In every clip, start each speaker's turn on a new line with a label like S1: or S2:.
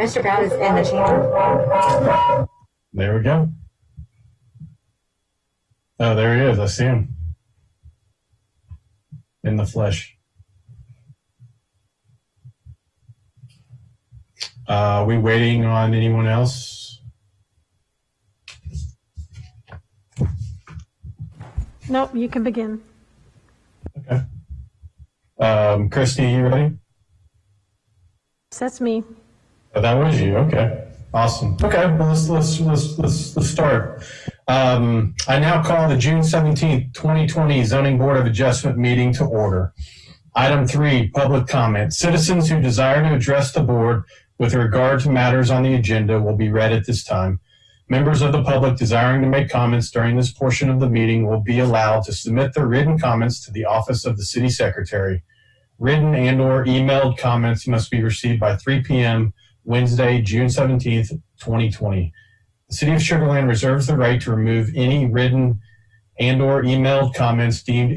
S1: Mr. Brown is in the chamber.
S2: There we go. Oh, there he is. I see him in the flesh. Are we waiting on anyone else?
S3: Nope, you can begin.
S2: Okay. Christy, you ready?
S3: That's me.
S2: Oh, that was you. Okay. Awesome. Okay. Well, let's start. I now call the June 17th, 2020 Zoning Board of Adjustment meeting to order. Item 3, public comment. Citizens who desire to address the board with regard to matters on the agenda will be read at this time. Members of the public desiring to make comments during this portion of the meeting will be allowed to submit their written comments to the office of the city secretary. Written and/or emailed comments must be received by 3 p.m. Wednesday, June 17th, 2020. The City of Sugar Land reserves the right to remove any written and/or emailed comments deemed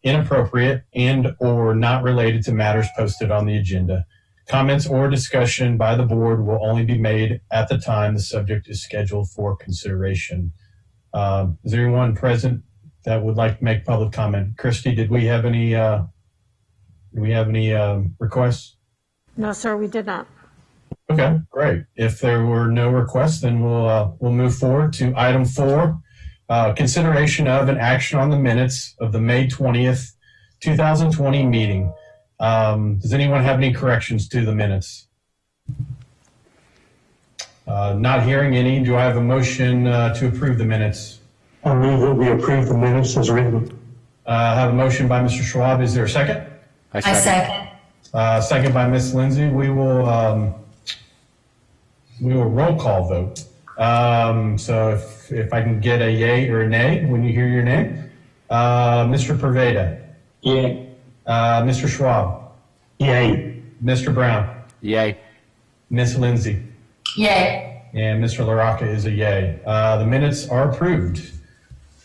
S2: inappropriate and/or not related to matters posted on the agenda. Comments or discussion by the board will only be made at the time the subject is scheduled for consideration. Is there anyone present that would like to make public comment? Christy, did we have any requests?
S3: No, sir, we did not.
S2: Okay, great. If there were no requests, then we'll move forward to item 4, consideration of an action on the minutes of the May 20th, 2020 meeting. Does anyone have any corrections to the minutes? Not hearing any. Do I have a motion to approve the minutes?
S4: I move that we approve the minutes as written.
S2: I have a motion by Mr. Schwab. Is there a second?
S1: I second.
S2: Second by Ms. Lindsay. We will roll call vote. So if I can get a yay or a nay when you hear your name. Mr. Perveda.
S4: Yay.
S2: Mr. Schwab.
S4: Yay.
S2: Mr. Brown.
S5: Yay.
S2: Ms. Lindsay.
S1: Yay.
S2: And Mr. LaRocca is a yay. The minutes are approved.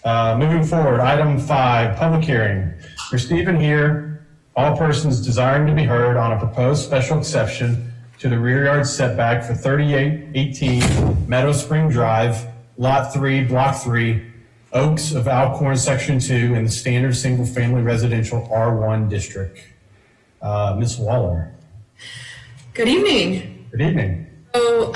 S2: Moving forward, item 5, public hearing. For Stephen here, all persons desiring to be heard on a proposed special exception to the rear yard setback for 3818 Meadow Spring Drive, Lot 3, Block 3, Oaks of Alcorn, Section 2, in the standard single-family residential R1 district. Ms. Waller.
S6: Good evening.
S2: Good evening.
S6: So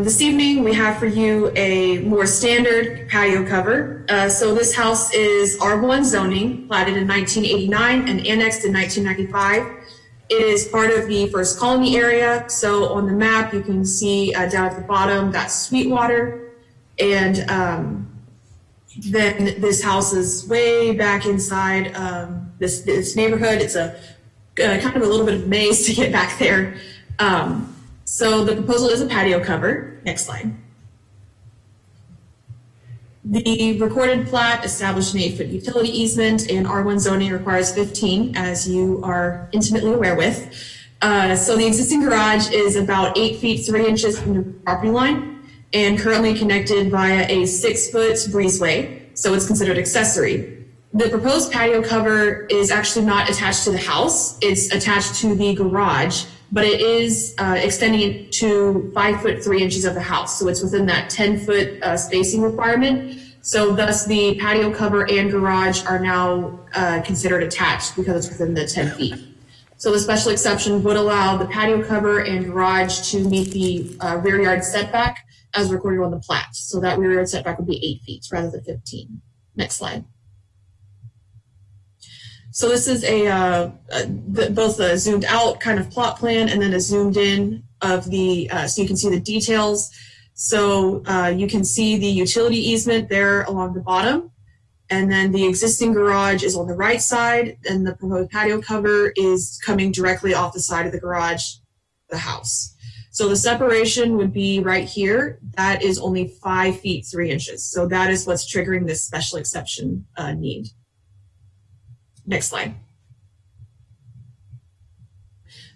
S6: this evening we have for you a more standard patio cover. So this house is R1 zoning, platted in 1989 and annexed in 1995. It is part of the First Colony area. So on the map you can see down at the bottom that's Sweetwater, and then this house is way back inside this neighborhood. It's a kind of a little bit of a maze to get back there. So the proposal is a patio cover. Next slide. The recorded plat established an 8-foot utility easement, and R1 zoning requires 15, as you are intimately aware with. So the existing garage is about 8 feet 3 inches from the property line and currently connected via a 6-foot breezeway, so it's considered accessory. The proposed patio cover is actually not attached to the house. It's attached to the garage, but it is extending it to 5 foot 3 inches of the house. So it's within that 10-foot spacing requirement. So thus the patio cover and garage are now considered attached because it's within the 10 feet. So the special exception would allow the patio cover and garage to meet the rear yard setback as recorded on the plat. So that rear yard setback would be 8 feet rather than 15. Next slide. So this is both a zoomed out kind of plot plan and then a zoomed in of the, so you can see the details. So you can see the utility easement there along the bottom. And then the existing garage is on the right side, and the proposed patio cover is coming directly off the side of the garage, the house. So the separation would be right here. That is only 5 feet 3 inches. So that is what's triggering this special exception need. Next slide.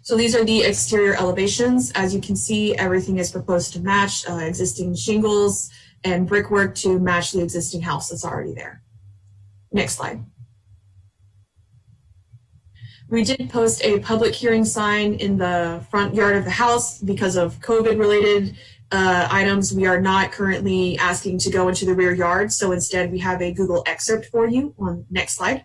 S6: So these are the exterior elevations. As you can see, everything is proposed to match existing shingles and brickwork to match the existing house that's already there. Next slide. We did post a public hearing sign in the front yard of the house because of COVID-related items. We are not currently asking to go into the rear yard, so instead we have a Google Excerpt for you on next slide.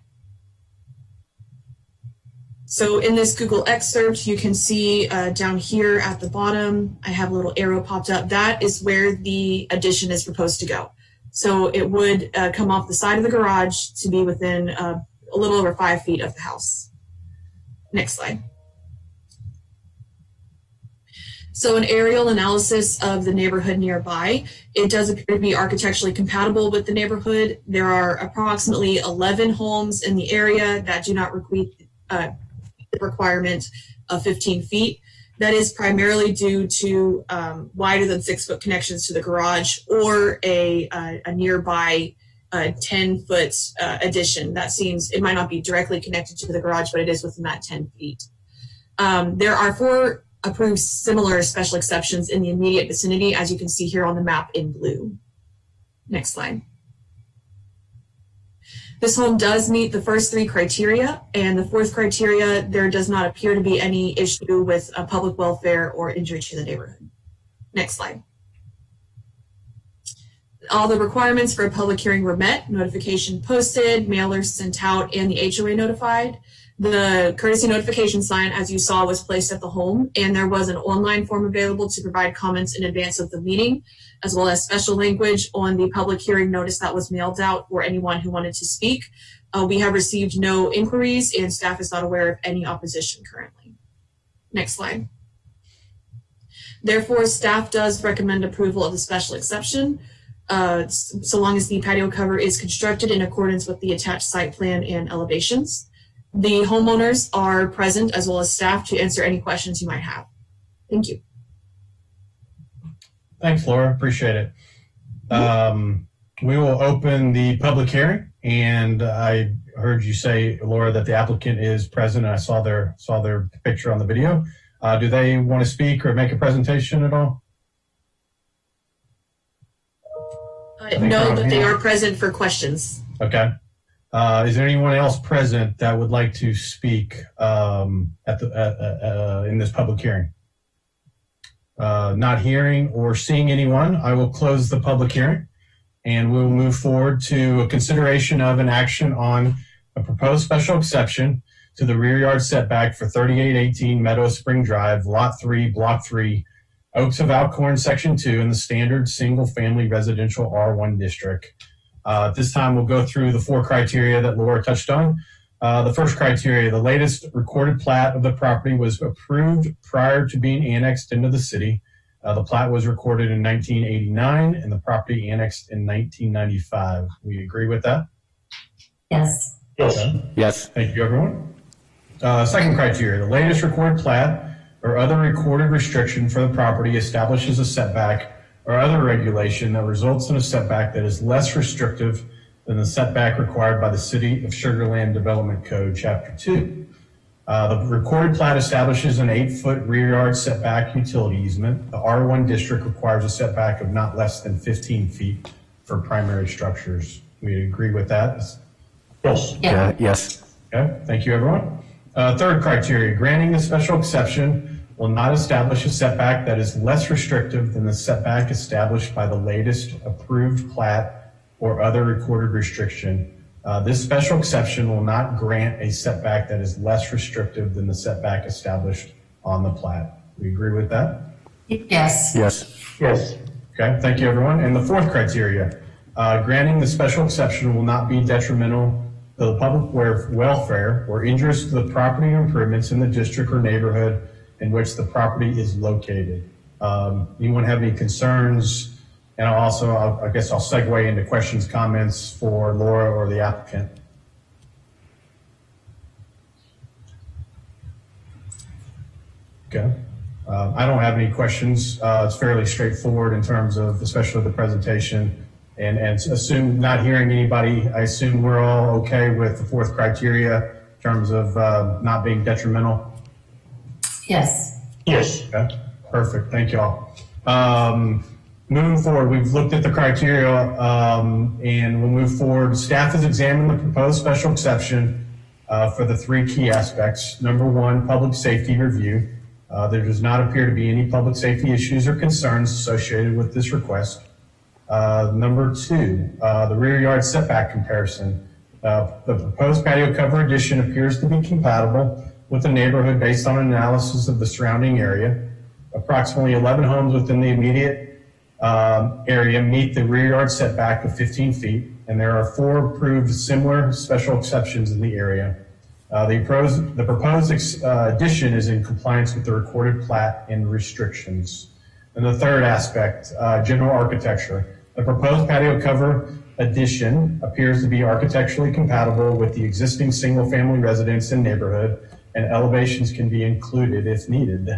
S6: So in this Google Excerpt, you can see down here at the bottom, I have a little arrow popped up. That is where the addition is proposed to go. So it would come off the side of the garage to be within a little over 5 feet of the house. Next slide. So an aerial analysis of the neighborhood nearby, it does appear to be architecturally compatible with the neighborhood. There are approximately 11 homes in the area that do not require the requirement of 15 feet. That is primarily due to wider than 6 foot connections to the garage or a nearby 10-foot addition. That seems, it might not be directly connected to the garage, but it is within that 10 feet. There are 4 approved similar special exceptions in the immediate vicinity, as you can see here on the map in blue. Next slide. This home does meet the first 3 criteria, and the 4th criteria, there does not appear to be any issue with public welfare or injury to the neighborhood. Next slide. All the requirements for a public hearing were met, notification posted, mailers sent out, and the HOA notified. The courtesy notification sign, as you saw, was placed at the home, and there was an online form available to provide comments in advance of the meeting, as well as special language on the public hearing notice that was mailed out for anyone who wanted to speak. We have received no inquiries, and staff is not aware of any opposition currently. Next slide. Therefore, staff does recommend approval of the special exception, so long as the patio cover is constructed in accordance with the attached site plan and elevations. The homeowners are present, as well as staff, to answer any questions you might have. Thank you.
S2: Thanks, Laura. Appreciate it. We will open the public hearing, and I heard you say, Laura, that the applicant is present, and I saw their picture on the video. Do they want to speak or make a presentation at all?
S6: No, but they are present for questions.
S2: Okay. Is there anyone else present that would like to speak in this public hearing? Not hearing or seeing anyone, I will close the public hearing, and we'll move forward to a consideration of an action on a proposed special exception to the rear yard setback for 3818 Meadow Spring Drive, Lot 3, Block 3, Oaks of Alcorn, Section 2, in the standard single-family residential R1 district. At this time, we'll go through the 4 criteria that Laura touched on. The first criteria, the latest recorded plat of the property was approved prior to being annexed into the city. The plat was recorded in 1989 and the property annexed in 1995. We agree with that?
S1: Yes.
S4: Yes.
S2: Okay.
S5: Yes.
S2: Thank you, everyone. Second criteria, the latest recorded plat or other recorded restriction for the property establishes a setback or other regulation that results in a setback that is less restrictive than the setback required by the City of Sugar Land Development Code, Chapter 2. The recorded plat establishes an 8-foot rear yard setback utility easement. The R1 district requires a setback of not less than 15 feet for primary structures. We agree with that?
S4: Yes.
S1: Yeah.
S5: Yes.
S2: Okay, thank you, everyone. Third criteria, granting the special exception will not establish a setback that is less restrictive than the setback established by the latest approved plat or other recorded restriction. This special exception will not grant a setback that is less restrictive than the setback established on the plat. We agree with that?
S1: Yes.
S5: Yes.
S4: Yes.
S2: Okay, thank you, everyone. And the fourth criteria, granting the special exception will not be detrimental to the public welfare or injurious to the property improvements in the district or neighborhood in which the property is located. Anyone have any concerns? And I guess I'll segue into questions, comments for Laura or the applicant. Okay. I don't have any questions. It's fairly straightforward in terms of, especially the presentation. And assume, not hearing anybody, I assume we're all okay with the fourth criteria in terms of not being detrimental?
S1: Yes.
S4: Yes.
S2: Okay, perfect. Thank you all. Moving forward, we've looked at the criteria and we'll move forward. Staff has examined the proposed special exception for the three key aspects. Number one, public safety review. There does not appear to be any public safety issues or concerns associated with this request. Number two, the rear yard setback comparison. The proposed patio cover addition appears to be compatible with the neighborhood based on analysis of the surrounding area. Approximately 11 homes within the immediate area meet the rear yard setback of 15 feet, and there are 4 approved similar special exceptions in the area. The proposed addition is in compliance with the recorded plat and restrictions. And the third aspect, general architecture. The proposed patio cover addition appears to be architecturally compatible with the existing single-family residence and neighborhood, and elevations can be included if needed.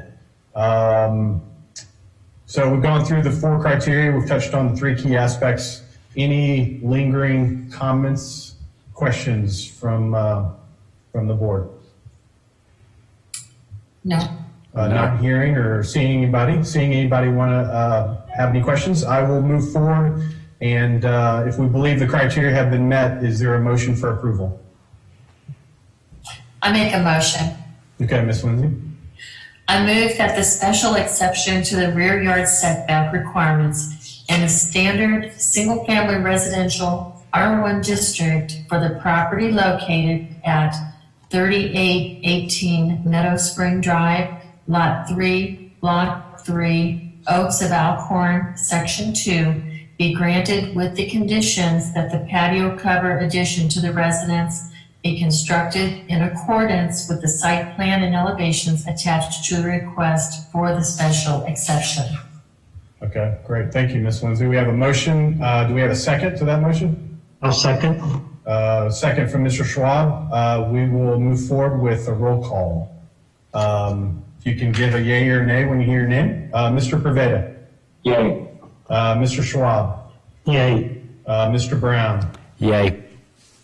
S2: So we've gone through the 4 criteria. We've touched on the 3 key aspects. Any lingering comments, questions from the board?
S1: No.
S2: Not hearing or seeing anybody. Seeing anybody want to have any questions, I will move forward. And if we believe the criteria have been met, is there a motion for approval?
S1: I make a motion.
S2: Okay, Ms. Lindsay.
S1: I move that the special exception to the rear yard setback requirements in the standard single-family residential R1 district for the property located at 3818 Meadow Spring Drive, Lot 3, Block 3, Oaks of Alcorn, Section 2, be granted with the conditions that the patio cover addition to the residence be constructed in accordance with the site plan and elevations attached to the request for the special exception.
S2: Okay, great. Thank you, Ms. Lindsay. We have a motion. Do we have a second to that motion?
S4: I'll second.
S2: Second from Mr. Schwab. We will move forward with a roll call. You can give a yay or nay when you hear your name. Mr. Preveda.
S4: Yay.
S2: Mr. Schwab.
S4: Yay.
S2: Mr. Brown.
S5: Yay.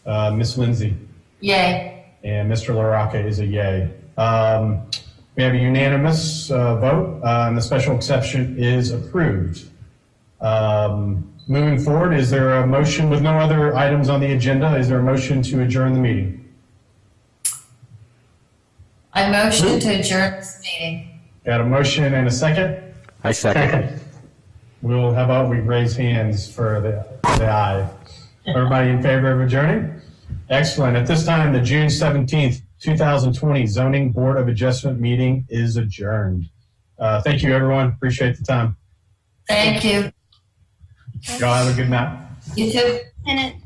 S2: Ms. Lindsay.
S1: Yay.
S2: And Mr. LaRocca is a yay. We have a unanimous vote, and the special exception is approved. Moving forward, is there a motion with no other items on the agenda? Is there a motion to adjourn the meeting?
S1: I motion to adjourn this meeting.
S2: Got a motion and a second?
S5: I second.
S4: Second.
S2: How about we raise hands for the aye? Everybody in favor of adjourning? Excellent. At this time, the June 17th, 2020 Zoning Board of Adjustment meeting is adjourned. Thank you, everyone. Appreciate the time.
S1: Thank you.
S2: Y'all have a good night.
S1: You too.
S7: And it